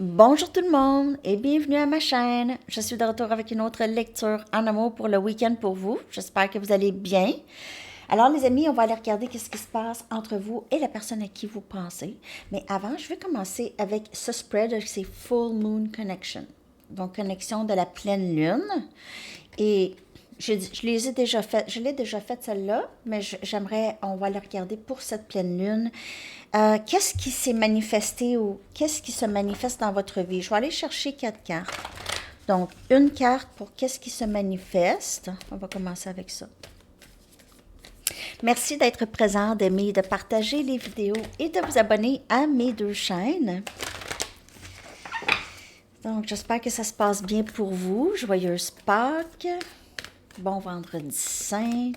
Bonjour tout le monde et bienvenue à ma chaîne. Je suis de retour avec une autre lecture en amour pour le week-end pour vous. J'espère que vous allez bien. Alors les amis, on va aller regarder qu'est-ce qui se passe entre vous et la personne à qui vous pensez. Mais avant, je vais commencer avec ce spread, c'est Full Moon Connection. Donc connexion de la pleine lune. Et je les ai déjà faites, je l'ai déjà faite celle-là, mais j'aimerais, on va la regarder pour cette pleine lune. Qu'est-ce qui s'est manifesté ou qu'est-ce qui se manifeste dans votre vie? Je vais aller chercher 4 cartes. Donc, une carte pour qu'est-ce qui se manifeste. On va commencer avec ça. Merci d'être présent, d'aimer, de partager les vidéos et de vous abonner à mes 2 chaînes. Donc, j'espère que ça se passe bien pour vous. Joyeuse Pâques. Bon vendredi saint.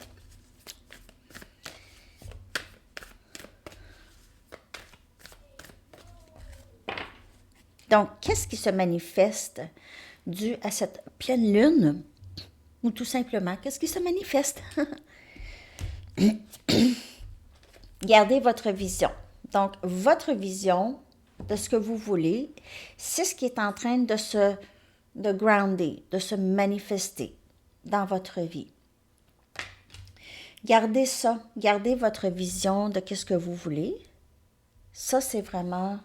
Donc, qu'est-ce qui se manifeste dû à cette pleine lune? Ou tout simplement, qu'est-ce qui se manifeste? Gardez votre vision. Donc, votre vision de ce que vous voulez, c'est ce qui est en train de grounder, de se manifester dans votre vie. Gardez ça, gardez votre vision de qu'est-ce que vous voulez. Ça, c'est vraiment...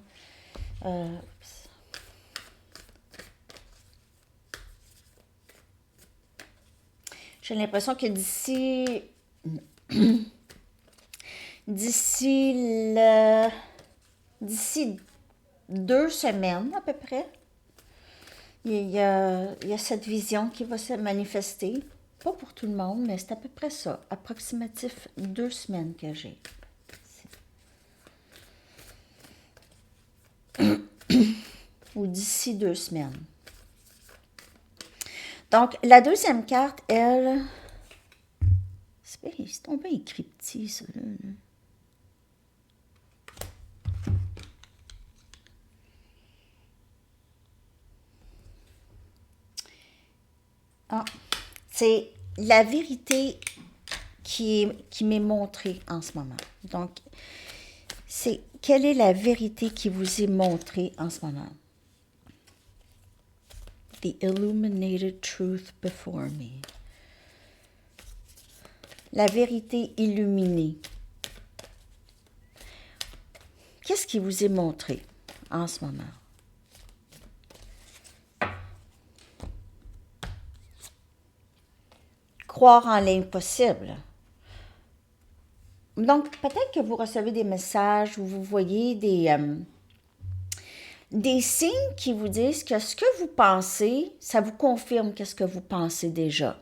j'ai l'impression que d'ici 2 semaines à peu près, il y a cette vision qui va se manifester. Pas pour tout le monde, mais c'est à peu près ça. Approximatif 2 semaines que j'ai. Ou d'ici 2 semaines. Donc, la deuxième carte, elle... C'est tombé écrit petit, ça, là. Ah, c'est la vérité qui m'est montrée en ce moment. Donc, c'est quelle est la vérité qui vous est montrée en ce moment? The illuminated truth before me. La vérité illuminée. Qu'est-ce qui vous est montré en ce moment? Croire en l'impossible. Donc, peut-être que vous recevez des messages où vous voyez des signes qui vous disent que ce que vous pensez, ça vous confirme qu'est-ce que vous pensez déjà.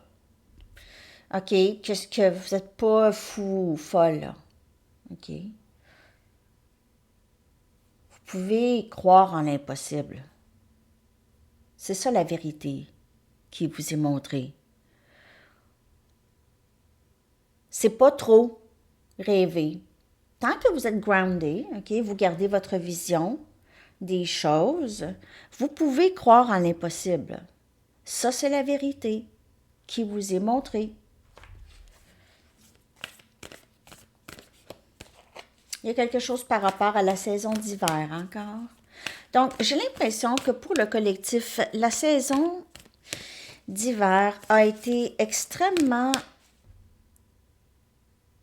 OK? Qu'est-ce que vous n'êtes pas fou ou folle, là. OK? Vous pouvez croire en l'impossible. C'est ça la vérité qui vous est montrée. C'est pas trop rêver. Tant que vous êtes groundé, OK, vous gardez votre vision des choses, vous pouvez croire en l'impossible. Ça, c'est la vérité qui vous est montrée. Il y a quelque chose par rapport à la saison d'hiver encore. Donc, j'ai l'impression que pour le collectif, la saison d'hiver a été extrêmement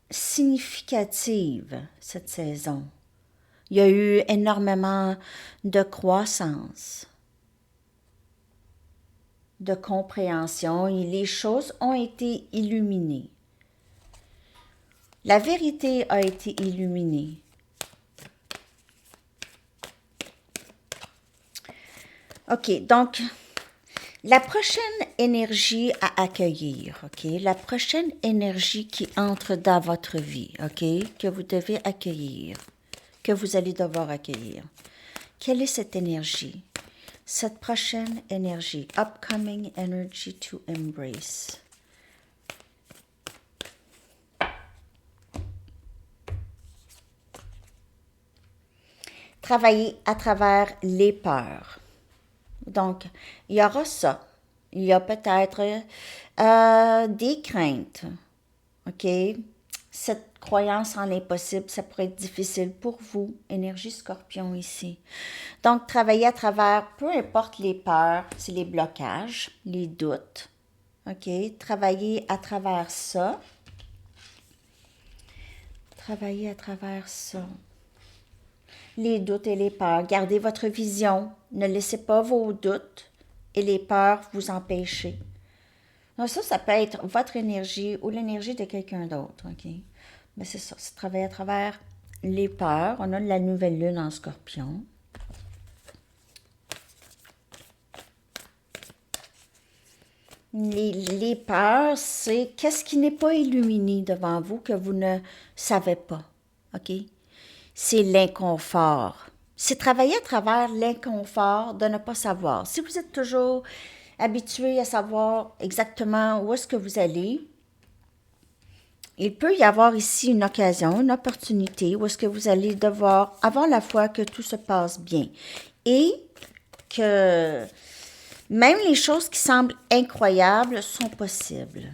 significative, cette saison. Il y a eu énormément de croissance, de compréhension et les choses ont été illuminées. La vérité a été illuminée. OK, donc, la prochaine énergie à accueillir, OK? La prochaine énergie qui entre dans votre vie, OK? Que vous devez accueillir, que vous allez devoir accueillir. Quelle est cette énergie? Cette prochaine énergie, upcoming energy to embrace. Travailler à travers les peurs. Donc, il y aura ça. Il y a peut-être des craintes, OK? cette croyance en l'impossible, ça pourrait être difficile pour vous, énergie Scorpion ici. Donc, travailler à travers, peu importe les peurs, c'est les blocages, les doutes. OK? Travailler à travers ça. Travailler à travers ça. Les doutes et les peurs. Gardez votre vision. Ne laissez pas vos doutes et les peurs vous empêcher. Donc ça peut être votre énergie ou l'énergie de quelqu'un d'autre. OK? Mais c'est ça, c'est travailler à travers les peurs. On a la nouvelle lune en Scorpion. Les peurs, c'est qu'est-ce qui n'est pas illuminé devant vous que vous ne savez pas. OK? C'est l'inconfort. C'est travailler à travers l'inconfort de ne pas savoir. Si vous êtes toujours habitué à savoir exactement où est-ce que vous allez, il peut y avoir ici une occasion, une opportunité où est-ce que vous allez devoir avoir la foi que tout se passe bien et que même les choses qui semblent incroyables sont possibles.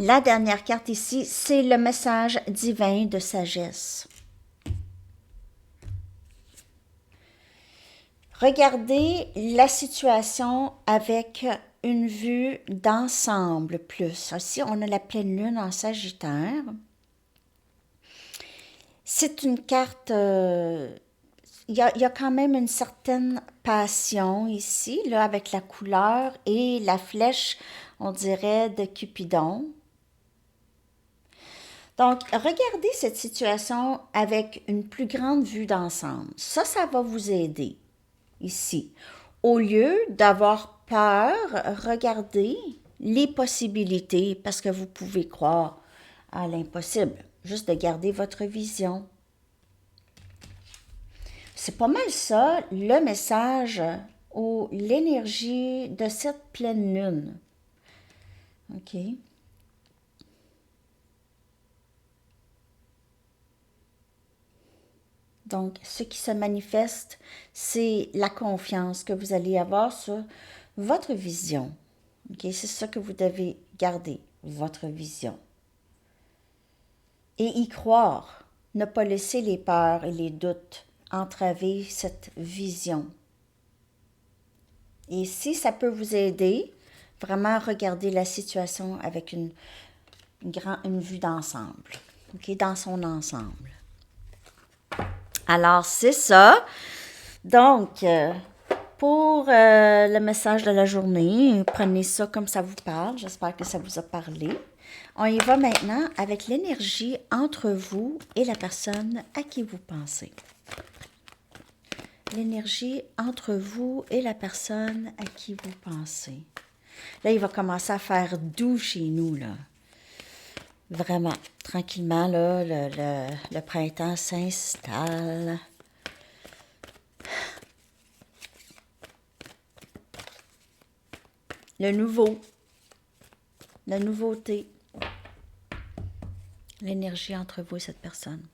La dernière carte ici, c'est le message divin de sagesse. Regardez la situation avec une vue d'ensemble plus. Ici, on a la pleine lune en Sagittaire. C'est une carte, il y a quand même une certaine passion ici, là, avec la couleur et la flèche, on dirait, de Cupidon. Donc, regardez cette situation avec une plus grande vue d'ensemble. Ça va vous aider ici. Au lieu d'avoir peur, regardez les possibilités parce que vous pouvez croire à l'impossible. Juste de garder votre vision. C'est pas mal ça, le message ou l'énergie de cette pleine lune. OK? Donc, ce qui se manifeste, c'est la confiance que vous allez avoir sur votre vision. Okay? C'est ça que vous devez garder, votre vision. Et y croire, ne pas laisser les peurs et les doutes entraver cette vision. Et si ça peut vous aider, vraiment regarder la situation avec une vue d'ensemble, okay? Dans son ensemble. Alors, c'est ça. Donc, pour le message de la journée, prenez ça comme ça vous parle. J'espère que ça vous a parlé. On y va maintenant avec l'énergie entre vous et la personne à qui vous pensez. L'énergie entre vous et la personne à qui vous pensez. Là, il va commencer à faire doux chez nous, là. Vraiment, tranquillement, là, le printemps s'installe. Le nouveau, la nouveauté, l'énergie entre vous et cette personne.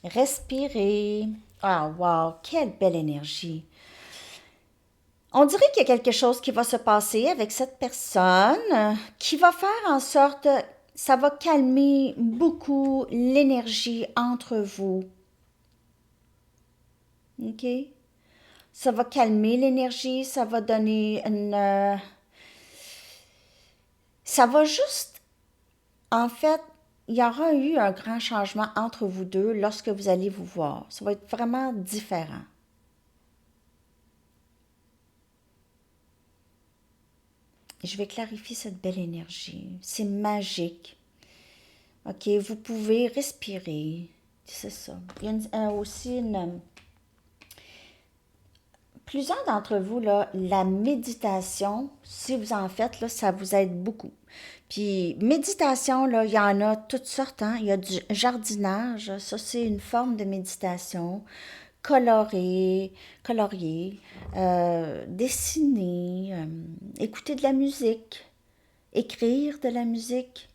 Respirez. Ah, wow, quelle belle énergie. On dirait qu'il y a quelque chose qui va se passer avec cette personne qui va faire en sorte, ça va calmer beaucoup l'énergie entre vous. OK? Ça va calmer l'énergie, ça va donner une... ça va juste... En fait, il y aura eu un grand changement entre vous deux lorsque vous allez vous voir. Ça va être vraiment différent. Je vais clarifier cette belle énergie. C'est magique. OK, vous pouvez respirer. C'est ça. Il y a aussi une... Plusieurs d'entre vous, là, la méditation, si vous en faites, là, ça vous aide beaucoup. Puis, méditation, là, il y en a toutes sortes, hein. Il y a du jardinage, ça, c'est une forme de méditation. Colorier, dessiner, écouter de la musique, écrire de la musique,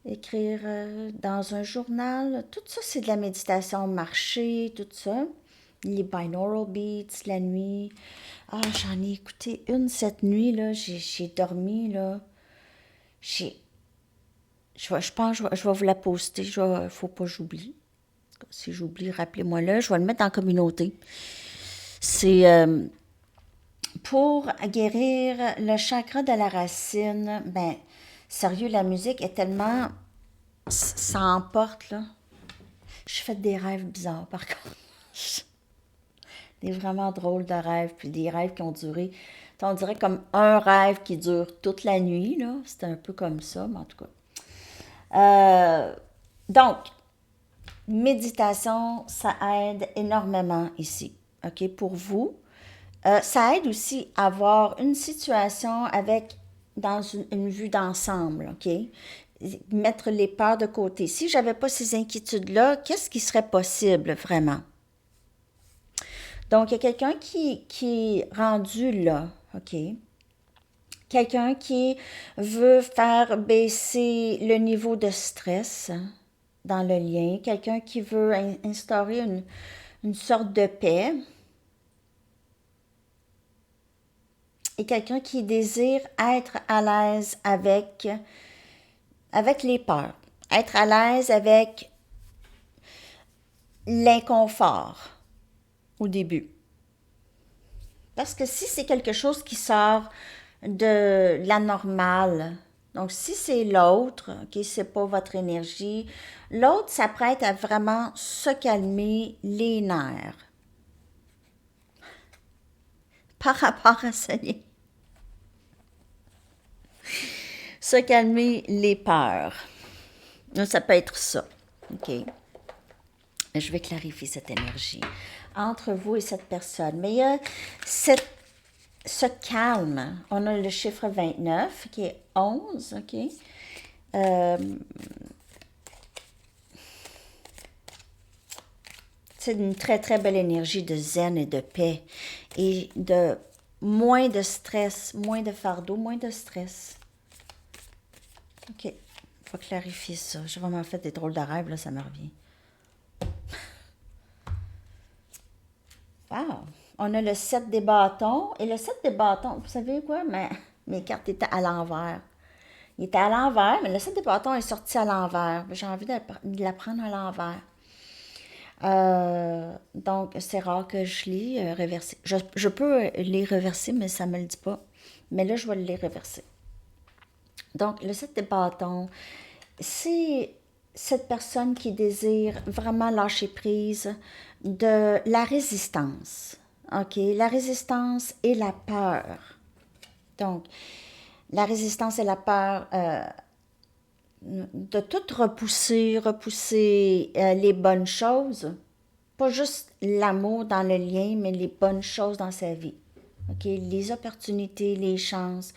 écrire dans un journal. Tout ça, c'est de la méditation, marcher, tout ça. les binaural beats la nuit. Ah, j'en ai écouté une cette nuit, là. J'ai dormi, là. J'ai... je pense que je vais vous la poster. Faut pas que j'oublie. Si j'oublie, rappelez-moi-le. Je vais le mettre en communauté. C'est pour guérir le chakra de la racine. Ben, sérieux, la musique est tellement... Ça emporte, là. Je fais des rêves bizarres, par contre. Des vraiment drôles de rêves, puis des rêves qui ont duré, on dirait comme un rêve qui dure toute la nuit, là. C'était un peu comme ça, mais en tout cas. Donc, méditation, ça aide énormément ici, OK, pour vous. Ça aide aussi à avoir une situation avec, dans une vue d'ensemble, OK? Mettre les peurs de côté. Si j'avais pas ces inquiétudes-là, qu'est-ce qui serait possible vraiment? Donc, il y a quelqu'un qui est rendu là, OK? Quelqu'un qui veut faire baisser le niveau de stress dans le lien, quelqu'un qui veut instaurer une sorte de paix, et quelqu'un qui désire être à l'aise avec les peurs, être à l'aise avec l'inconfort au début. Parce que si c'est quelque chose qui sort de la normale, donc si c'est l'autre, ok, c'est pas votre énergie, l'autre s'apprête à vraiment se calmer les nerfs par rapport à ce lien. Se calmer les peurs. Ça peut être ça, ok. Je vais clarifier cette énergie entre vous et cette personne. Mais il y a ce calme. On a le chiffre 29 qui est 11, OK? C'est une très, très belle énergie de zen et de paix et de moins de stress, moins de fardeau, moins de stress. OK, il faut clarifier ça. J'ai vraiment fait des drôles de rêves, là, ça me revient. Wow! On a le 7 des bâtons. Et le 7 des bâtons, vous savez quoi? Mes cartes étaient à l'envers. Il était à l'envers, mais le 7 des bâtons est sorti à l'envers. J'ai envie de la prendre à l'envers. Donc, c'est rare que je les reverse. Je peux les reverser, mais ça ne me le dit pas. Mais là, je vais les reverser. Donc, le 7 des bâtons, c'est cette personne qui désire vraiment lâcher prise de la résistance. OK? La résistance et la peur. Donc, la résistance et la peur de tout repousser les bonnes choses. Pas juste l'amour dans le lien, mais les bonnes choses dans sa vie. OK? Les opportunités, les chances,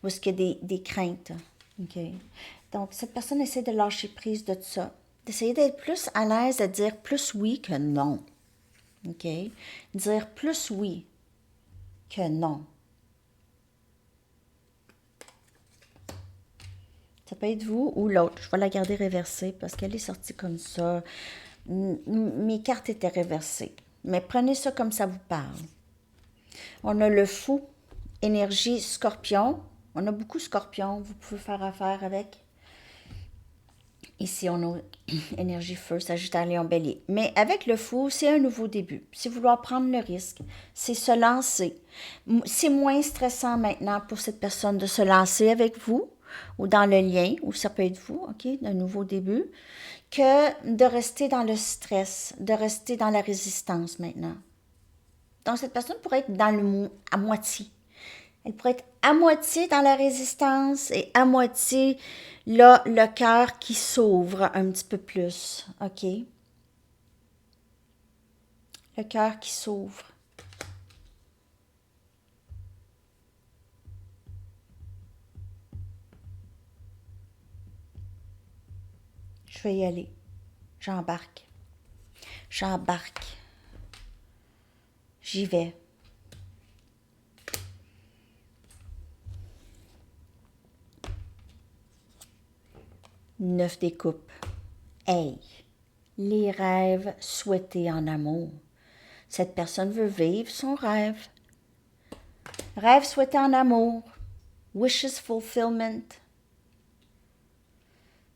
où est-ce qu'il y a des craintes. OK? Donc, cette personne essaie de lâcher prise de tout ça. D'essayer d'être plus à l'aise de dire plus oui que non. OK? Dire plus oui que non. Ça peut être vous ou l'autre. Je vais la garder réversée parce qu'elle est sortie comme ça. Mes cartes étaient réversées. Mais prenez ça comme ça vous parle. On a le fou, énergie scorpion. On a beaucoup scorpion. Vous pouvez faire affaire avec. Ici, on a énergie feu, Sagittaire, Lion, Bélier. Mais avec le fou, c'est un nouveau début. C'est vouloir prendre le risque. C'est se lancer. C'est moins stressant maintenant pour cette personne de se lancer avec vous ou dans le lien, ou ça peut être vous, OK, d'un nouveau début, que de rester dans le stress, de rester dans la résistance maintenant. Donc, cette personne pourrait être dans le à moitié. Elle pourrait être à moitié dans la résistance et à moitié, là, le cœur qui s'ouvre un petit peu plus, OK? Le cœur qui s'ouvre. Je vais y aller. J'embarque. J'embarque. J'y vais. Neuf des coupes. Hey! Les rêves souhaités en amour. Cette personne veut vivre son rêve. Rêve souhaité en amour. Wishes fulfillment.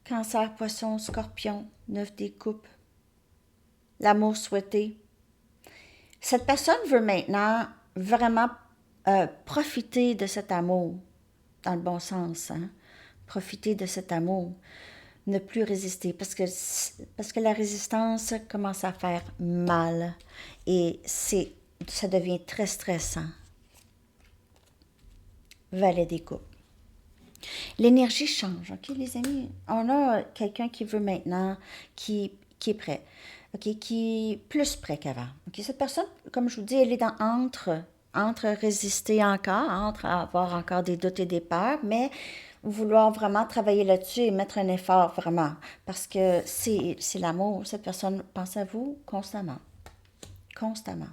Cancer, poisson, scorpion, 9 des coupes. L'amour souhaité. Cette personne veut maintenant vraiment profiter de cet amour, dans le bon sens, hein? Profiter de cet amour, ne plus résister, parce que la résistance commence à faire mal et ça devient très stressant. Valet des coupes. L'énergie change, ok les amis? On a quelqu'un qui veut maintenant, qui est prêt. OK, qui est plus près qu'avant. OK, cette personne, comme je vous dis, elle est entre résister encore, entre avoir encore des doutes et des peurs, mais vouloir vraiment travailler là-dessus et mettre un effort vraiment, parce que c'est l'amour. Cette personne pense à vous constamment. Constamment.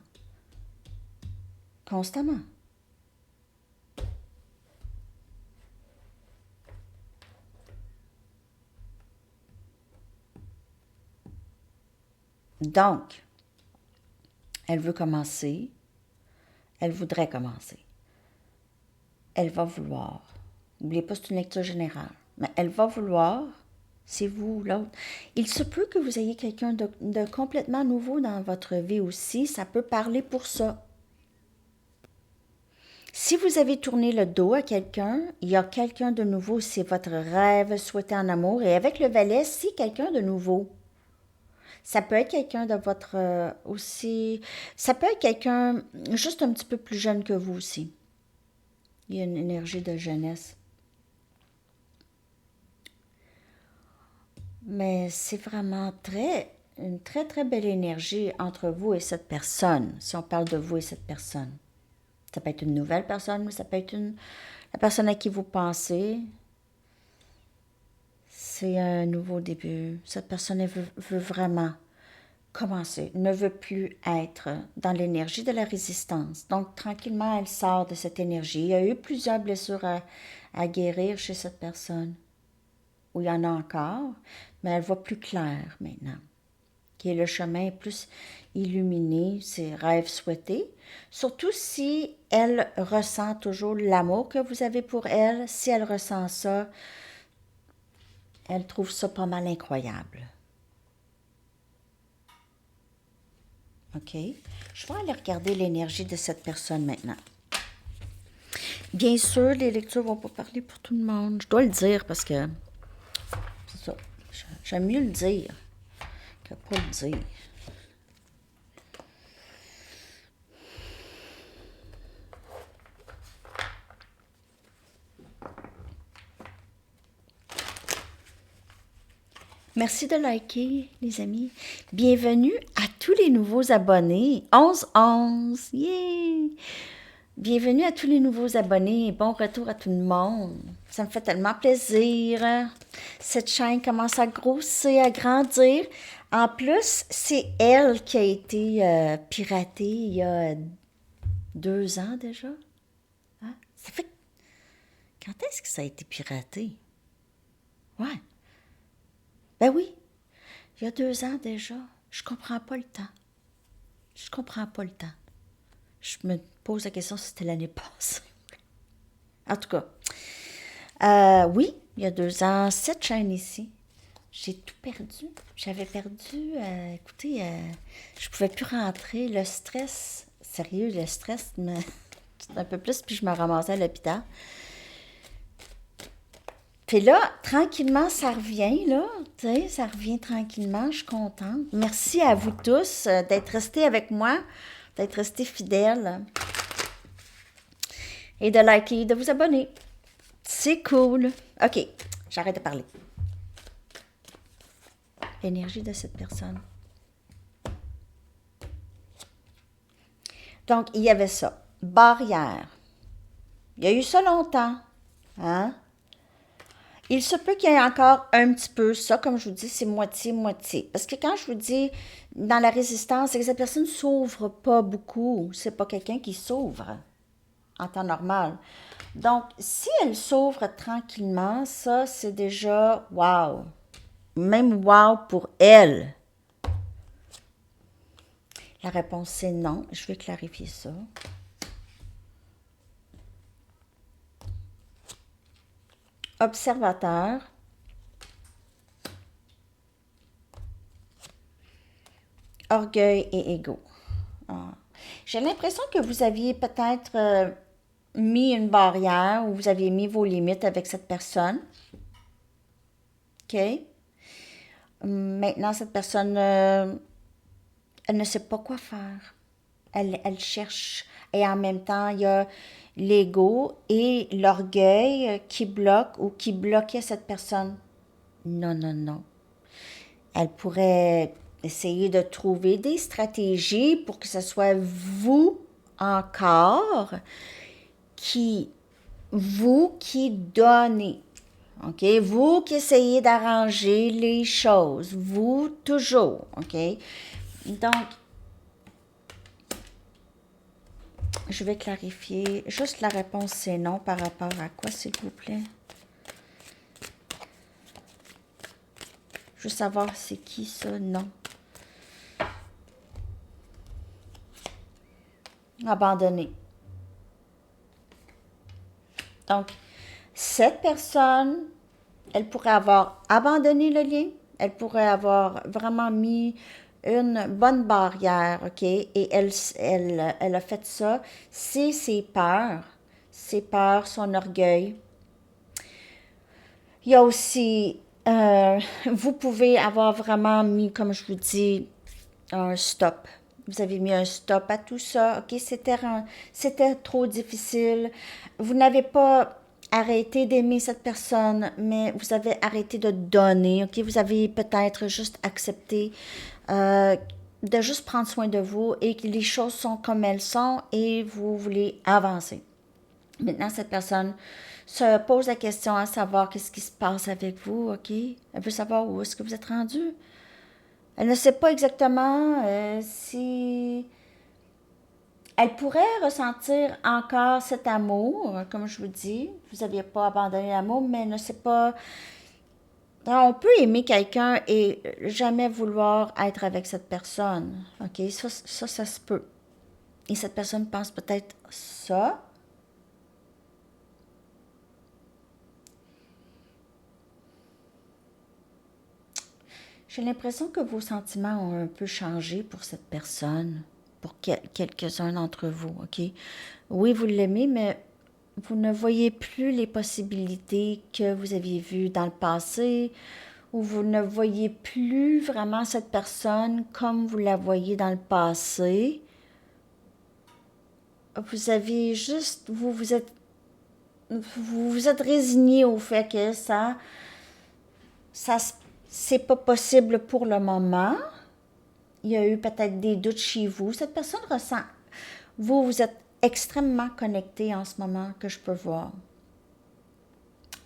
Constamment. Donc, elle veut commencer. Elle voudrait commencer. Elle va vouloir. N'oubliez pas, c'est une lecture générale. Mais elle va vouloir, c'est vous ou l'autre. Il se peut que vous ayez quelqu'un de complètement nouveau dans votre vie aussi. Ça peut parler pour ça. Si vous avez tourné le dos à quelqu'un, il y a quelqu'un de nouveau. C'est votre rêve souhaité en amour. Et avec le valet, c'est quelqu'un de nouveau. Ça peut être quelqu'un de votre aussi. Ça peut être quelqu'un juste un petit peu plus jeune que vous aussi. Il y a une énergie de jeunesse. Mais c'est vraiment une très, très belle énergie entre vous et cette personne, si on parle de vous et cette personne. Ça peut être une nouvelle personne, mais ça peut être la personne à qui vous pensez. C'est un nouveau début. Cette personne veut vraiment commencer, ne veut plus être dans l'énergie de la résistance. Donc, tranquillement, elle sort de cette énergie. Il y a eu plusieurs blessures à guérir chez cette personne, où il y en a encore, mais elle voit plus clair maintenant. Qui est le chemin plus illuminé, ses rêves souhaités. Surtout si elle ressent toujours l'amour que vous avez pour elle. Si elle ressent ça, elle trouve ça pas mal incroyable. OK? Je vais aller regarder l'énergie de cette personne maintenant. Bien sûr, les lectures ne vont pas parler pour tout le monde. Je dois le dire parce que c'est ça. J'aime mieux le dire que pas le dire. Merci de liker, les amis. Bienvenue à tous les nouveaux abonnés. 11-11. Yeah! Bienvenue à tous les nouveaux abonnés. Bon retour à tout le monde. Ça me fait tellement plaisir. Cette chaîne commence à grossir, à grandir. En plus, c'est elle qui a été piratée il y a 2 ans déjà. Hein? Ça fait... Quand est-ce que ça a été piraté? Ouais. Ben oui, il y a 2 ans déjà. Je comprends pas le temps. Je comprends pas le temps. Je me pose la question si c'était l'année passée. En tout cas, oui, il y a 2 ans, cette chaîne ici, j'ai tout perdu. J'avais perdu, écoutez, je pouvais plus rentrer. Le stress, sérieux, le stress me... un peu plus, puis je me ramassais à l'hôpital. Puis là, tranquillement, ça revient, là. Tu sais, ça revient tranquillement. Je suis contente. Merci à vous tous d'être restés avec moi, d'être restés fidèles et de liker, de vous abonner. C'est cool. OK, j'arrête de parler. L'énergie de cette personne. Donc, il y avait ça. Barrière. Il y a eu ça longtemps. Hein? Il se peut qu'il y ait encore un petit peu ça, comme je vous dis, c'est moitié-moitié. Parce que quand je vous dis dans la résistance, c'est que cette personne ne s'ouvre pas beaucoup. C'est pas quelqu'un qui s'ouvre en temps normal. Donc, si elle s'ouvre tranquillement, ça, c'est déjà wow. Même wow pour elle. La réponse, c'est non. Je vais clarifier ça. Observateur. Orgueil et ego. Ah. J'ai l'impression que vous aviez peut-être mis une barrière ou vous aviez mis vos limites avec cette personne. OK? Maintenant, cette personne, elle ne sait pas quoi faire. Elle cherche. Et en même temps, il y a l'ego et l'orgueil qui bloquent ou qui bloquaient cette personne. Non, non, non. Elle pourrait essayer de trouver des stratégies pour que ce soit vous encore qui donnez. OK? Vous qui essayez d'arranger les choses. Vous toujours. OK? Donc, je vais clarifier. Juste la réponse, c'est non par rapport à quoi, s'il vous plaît? Je veux savoir c'est qui ça, non. Abandonné. Donc, cette personne, elle pourrait avoir abandonné le lien, elle pourrait avoir vraiment mis une bonne barrière, OK? Et elle a fait ça. C'est ses peurs, son orgueil. Il y a aussi, vous pouvez avoir vraiment mis, comme je vous dis, un stop. Vous avez mis un stop à tout ça. OK, c'était trop difficile. Vous n'avez pas arrêté d'aimer cette personne, mais vous avez arrêté de donner. OK, vous avez peut-être juste accepté de juste prendre soin de vous et que les choses sont comme elles sont et vous voulez avancer. Maintenant, cette personne se pose la question à savoir qu'est-ce qui se passe avec vous, OK? Elle veut savoir où est-ce que vous êtes rendu. Elle ne sait pas exactement si elle pourrait ressentir encore cet amour, comme je vous dis. Vous n'aviez pas abandonné l'amour, mais elle ne sait pas. On peut aimer quelqu'un et jamais vouloir être avec cette personne. OK? Ça se peut. Et cette personne pense peut-être ça. J'ai l'impression que vos sentiments ont un peu changé pour cette personne, pour quelques-uns d'entre vous, OK? Oui, vous l'aimez, mais vous ne voyez plus les possibilités que vous aviez vues dans le passé, ou vous ne voyez plus vraiment cette personne comme vous la voyez dans le passé. Vous avez juste, vous vous êtes résigné au fait que ça c'est pas possible pour le moment. Il y a eu peut-être des doutes chez vous. Cette personne ressent, vous êtes extrêmement connecté en ce moment, que je peux voir.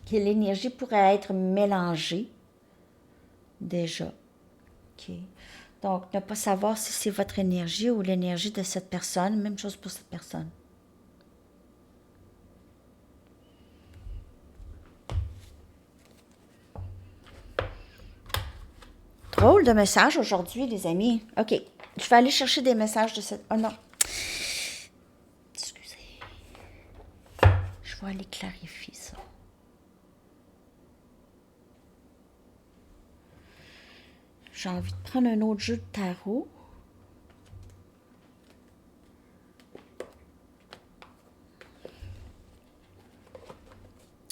Que l'énergie pourrait être mélangée déjà. OK. Donc, ne pas savoir si c'est votre énergie ou l'énergie de cette personne. Même chose pour cette personne. Drôle de message aujourd'hui, les amis. OK. Je vais aller chercher des messages de cette... Oh non. Excusez. Je vais aller clarifier ça. J'ai envie de prendre un autre jeu de tarot.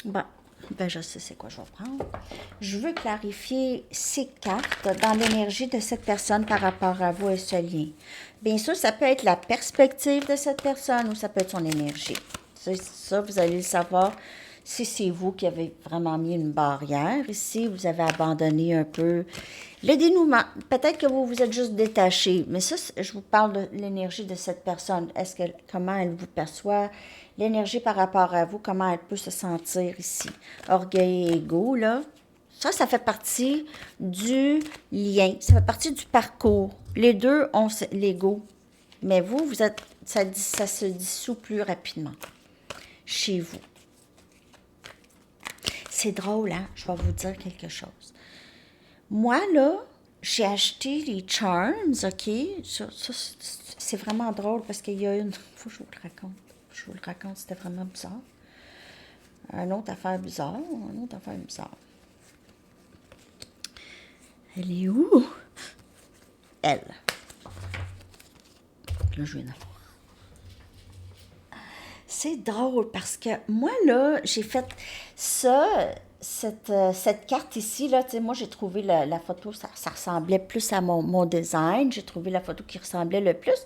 Bon, je sais c'est quoi je vais prendre. Je veux clarifier ces cartes dans l'énergie de cette personne par rapport à vous et ce lien. Bien sûr, ça peut être la perspective de cette personne ou ça peut être son énergie. C'est ça, vous allez le savoir si c'est vous qui avez vraiment mis une barrière, ici vous avez abandonné un peu le dénouement. Peut-être que vous vous êtes juste détaché, mais ça, je vous parle de l'énergie de cette personne. Comment elle vous perçoit, l'énergie par rapport à vous, comment elle peut se sentir ici. Orgueil et ego, là. Ça fait partie du lien, ça fait partie du parcours. Les deux ont l'ego, mais vous êtes, ça se dissout plus rapidement chez vous. C'est drôle, hein? Je vais vous dire quelque chose. Moi, là, j'ai acheté les Charms, OK? C'est vraiment drôle parce qu'il y a une... Faut que je vous le raconte. Je vous le raconte, c'était vraiment bizarre. Une autre affaire bizarre, une autre affaire bizarre. Elle est où? Elle. Là, je viens d'avoir. C'est drôle parce que moi, là, j'ai fait cette carte ici, là, tu sais, moi, j'ai trouvé la photo, ça ressemblait plus à mon design. J'ai trouvé la photo qui ressemblait le plus.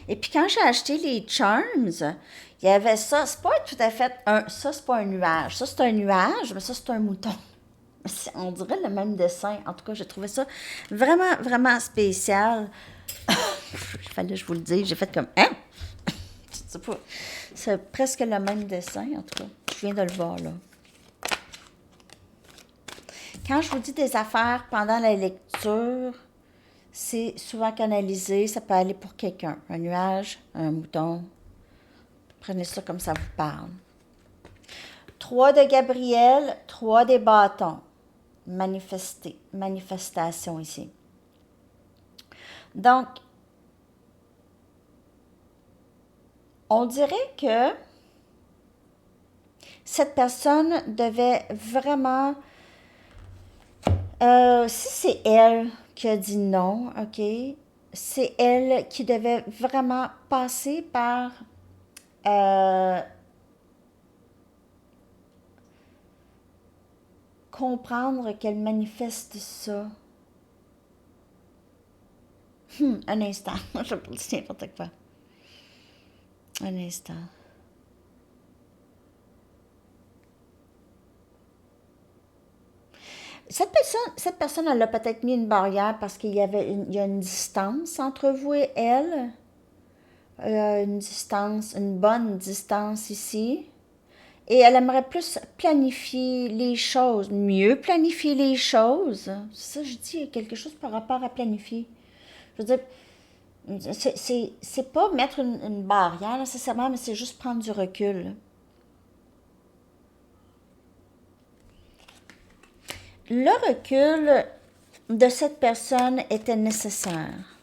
Et puis, quand j'ai acheté les Charms, il y avait ça. C'est pas tout à fait ça, c'est pas un nuage. Ça, c'est un nuage, mais ça, c'est un mouton. On dirait le même dessin. En tout cas, j'ai trouvé ça vraiment, vraiment spécial. Il fallait que je vous le dise. J'ai fait comme, hein? C'est pas... C'est presque le même dessin, en tout cas. Je viens de le voir, là. Quand je vous dis des affaires pendant la lecture, c'est souvent canalisé. Ça peut aller pour quelqu'un. Un nuage, un mouton. Prenez ça comme ça vous parle. 3 de Gabriel, 3 des bâtons. Manifestation ici. Donc, on dirait que cette personne devait vraiment... si c'est elle qui a dit non, OK, c'est elle qui devait vraiment passer par... comprendre qu'elle manifeste ça. Un instant. Je vais pas dire n'importe quoi. Un instant. Cette personne, elle a peut-être mis une barrière parce qu'il y a une distance entre vous et elle. Une distance, une bonne distance ici. Et elle aimerait plus planifier les choses, mieux planifier les choses. Ça, je dis quelque chose par rapport à planifier. Je veux dire, c'est pas mettre une barrière nécessairement, mais c'est juste prendre du recul. Le recul de cette personne était nécessaire.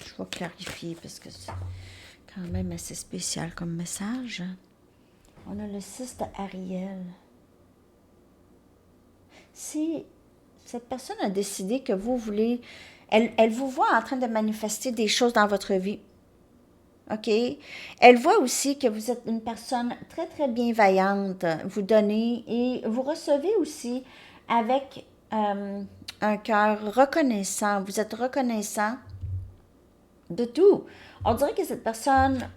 Je vais clarifier parce que c'est quand même assez spécial comme message. On a le 6 de Ariel. Si cette personne a décidé que vous voulez... Elle vous voit en train de manifester des choses dans votre vie. OK? Elle voit aussi que vous êtes une personne très, très bienveillante. Vous donnez et vous recevez aussi avec un cœur reconnaissant. Vous êtes reconnaissant de tout. On dirait que cette personne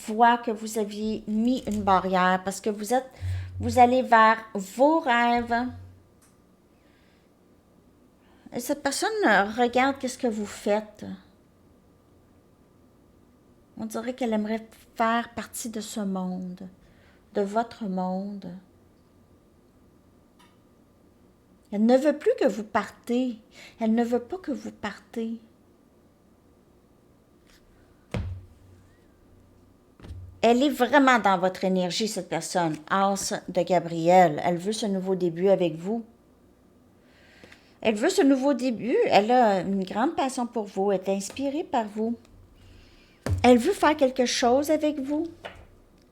voit que vous aviez mis une barrière parce que vous allez vers vos rêves. Et cette personne regarde qu'est-ce que vous faites. On dirait qu'elle aimerait faire partie de ce monde, de votre monde. Elle ne veut plus que vous partez. Elle ne veut pas que vous partez. Elle est vraiment dans votre énergie, cette personne. As de Gabriel. Elle veut ce nouveau début avec vous. Elle veut ce nouveau début. Elle a une grande passion pour vous. Elle est inspirée par vous. Elle veut faire quelque chose avec vous.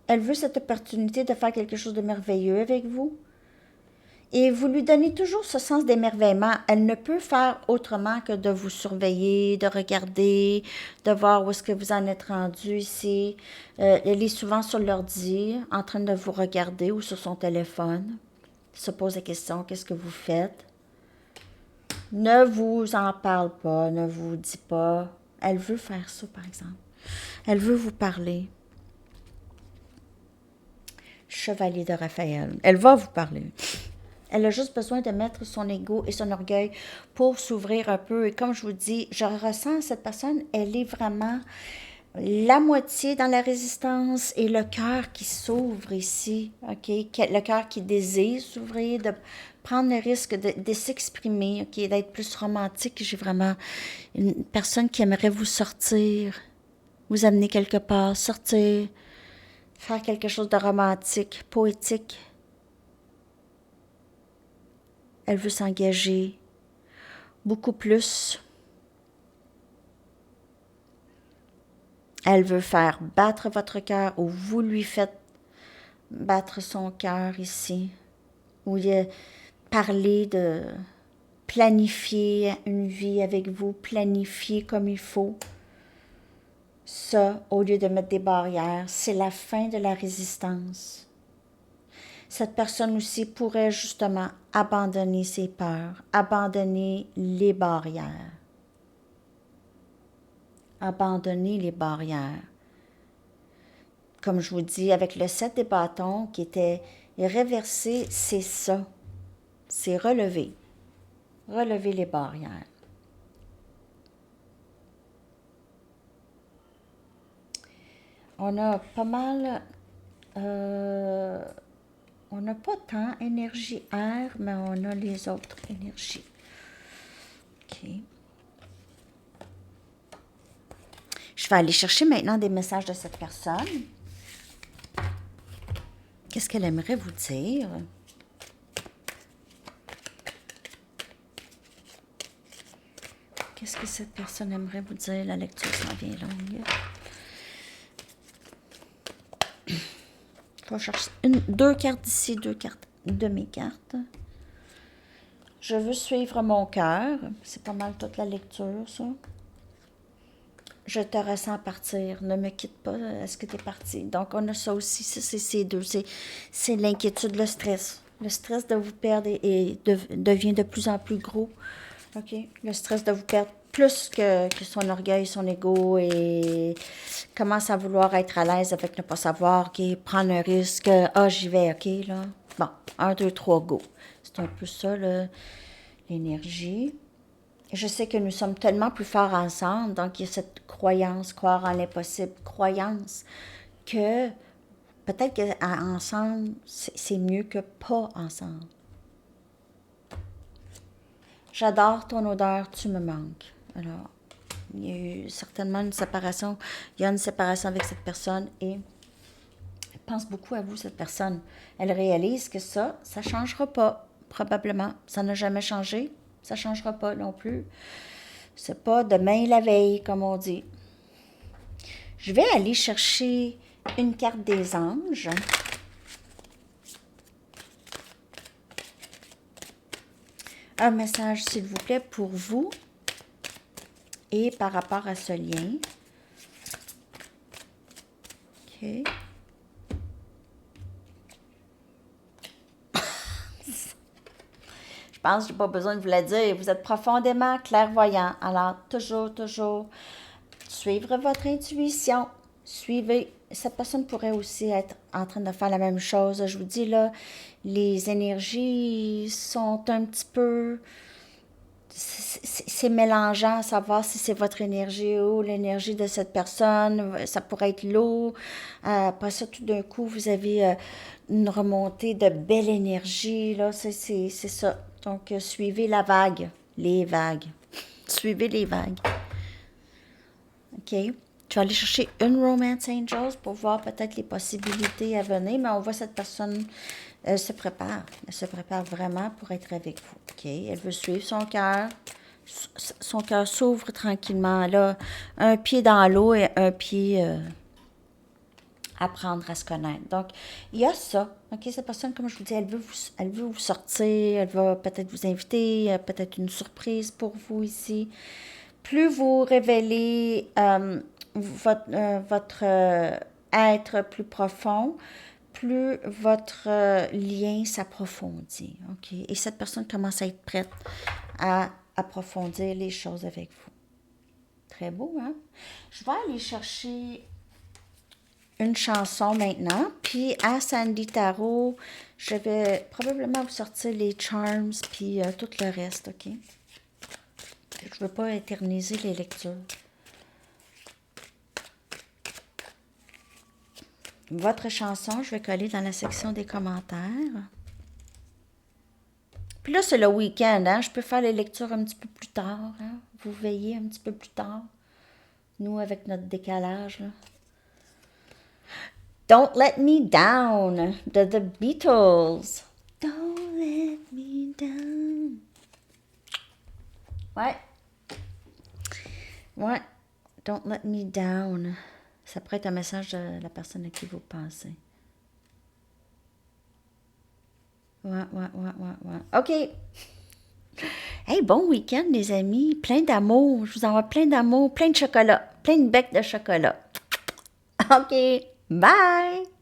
Elle veut cette opportunité de faire quelque chose de merveilleux avec vous. Et vous lui donnez toujours ce sens d'émerveillement. Elle ne peut faire autrement que de vous surveiller, de regarder, de voir où est-ce que vous en êtes rendu ici. Elle est souvent sur l'ordi, en train de vous regarder ou sur son téléphone. Elle se pose la question, qu'est-ce que vous faites? Ne vous en parle pas, ne vous dit pas. Elle veut faire ça, par exemple. Elle veut vous parler. Chevalier de Raphaël. Elle va vous parler. Elle a juste besoin de mettre son ego et son orgueil pour s'ouvrir un peu. Et comme je vous dis, je ressens cette personne, elle est vraiment la moitié dans la résistance et le cœur qui s'ouvre ici, OK? Le cœur qui désire s'ouvrir, de prendre le risque de s'exprimer, OK? D'être plus romantique. J'ai vraiment une personne qui aimerait vous sortir, vous amener quelque part, sortir, faire quelque chose de romantique, poétique. Elle veut s'engager. beaucoup plus. Elle veut faire battre votre cœur ou vous lui faites battre son cœur ici. Ou parler de planifier une vie avec vous, planifier comme il faut. Ça, au lieu de mettre des barrières, c'est la fin de la résistance. Cette personne aussi pourrait justement abandonner ses peurs, abandonner les barrières. Abandonner les barrières. Comme je vous dis, avec le 7 des bâtons qui était réversé, c'est ça. C'est relever. Relever les barrières. On a pas mal... on n'a pas tant énergie air, mais on a les autres énergies. OK. Je vais aller chercher maintenant des messages de cette personne. Qu'est-ce qu'elle aimerait vous dire? Qu'est-ce que cette personne aimerait vous dire? La lecture s'en vient longue. Je vais chercher deux cartes d'ici, deux cartes de mes cartes. Je veux suivre mon cœur. C'est pas mal toute la lecture, ça. Je te ressens partir. Ne me quitte pas. Est-ce que tu es parti? Donc, on a ça aussi. C'est ces deux. C'est l'inquiétude, le stress. Le stress de vous perdre devient de plus en plus gros. OK? Le stress de vous perdre plus que son orgueil, son ego et commence à vouloir être à l'aise avec ne pas savoir, OK, prendre un risque, j'y vais, OK, là. Bon, 1, 2, 3, go. C'est un peu ça, l'énergie. Je sais que nous sommes tellement plus forts ensemble, donc il y a cette croyance, croire en l'impossible, croyance que peut-être qu'ensemble, c'est mieux que pas ensemble. J'adore ton odeur, tu me manques. Alors, il y a eu certainement une séparation. Il y a une séparation avec cette personne et elle pense beaucoup à vous, cette personne. Elle réalise que ça ne changera pas, probablement. Ça n'a jamais changé. Ça ne changera pas non plus. C'est pas demain la veille, comme on dit. Je vais aller chercher une carte des anges. Un message, s'il vous plaît, pour vous et par rapport à ce lien. OK. Je pense que je n'ai pas besoin de vous le dire. Vous êtes profondément clairvoyant. Alors, toujours, suivre votre intuition. Suivez. Cette personne pourrait aussi être en train de faire la même chose. Je vous dis, là, les énergies sont un petit peu... C'est mélangeant à savoir si c'est votre énergie ou l'énergie de cette personne. Ça pourrait être l'eau. Après ça, tout d'un coup, vous avez une remontée de belle énergie. Là, c'est ça. Donc, suivez la vague. Les vagues. Suivez les vagues. OK. Je vais aller chercher une Romance Angels pour voir peut-être les possibilités à venir, mais on voit cette personne se prépare. Elle se prépare vraiment pour être avec vous. OK. Elle veut suivre son cœur. Son cœur s'ouvre tranquillement. Elle a un pied dans l'eau et un pied apprendre à se connaître. Donc, il y a ça. OK, cette personne, comme je vous dis, elle veut vous sortir, elle va peut-être vous inviter, peut-être une surprise pour vous ici. Plus vous révélez votre être plus profond, plus votre lien s'approfondit. OK? Et cette personne commence à être prête à approfondir les choses avec vous. Très beau, hein? Je vais aller chercher une chanson maintenant. Puis à Sandy Tarot, je vais probablement vous sortir les charms puis tout le reste, OK? Je ne veux pas éterniser les lectures. Votre chanson, je vais coller dans la section des commentaires. Puis là, c'est le week-end, hein? Je peux faire les lectures un petit peu plus tard, hein? Vous veillez un petit peu plus tard. Nous, avec notre décalage, là. Don't Let Me Down de The Beatles. Don't let me down. Ouais. Ouais. Don't let me down. Ça pourrait être un message de la personne à qui vous pensez. Ouais. OK. Hey, bon week-end, les amis. Plein d'amour. Je vous envoie plein d'amour, plein de chocolat, plein de becs de chocolat. OK. Bye!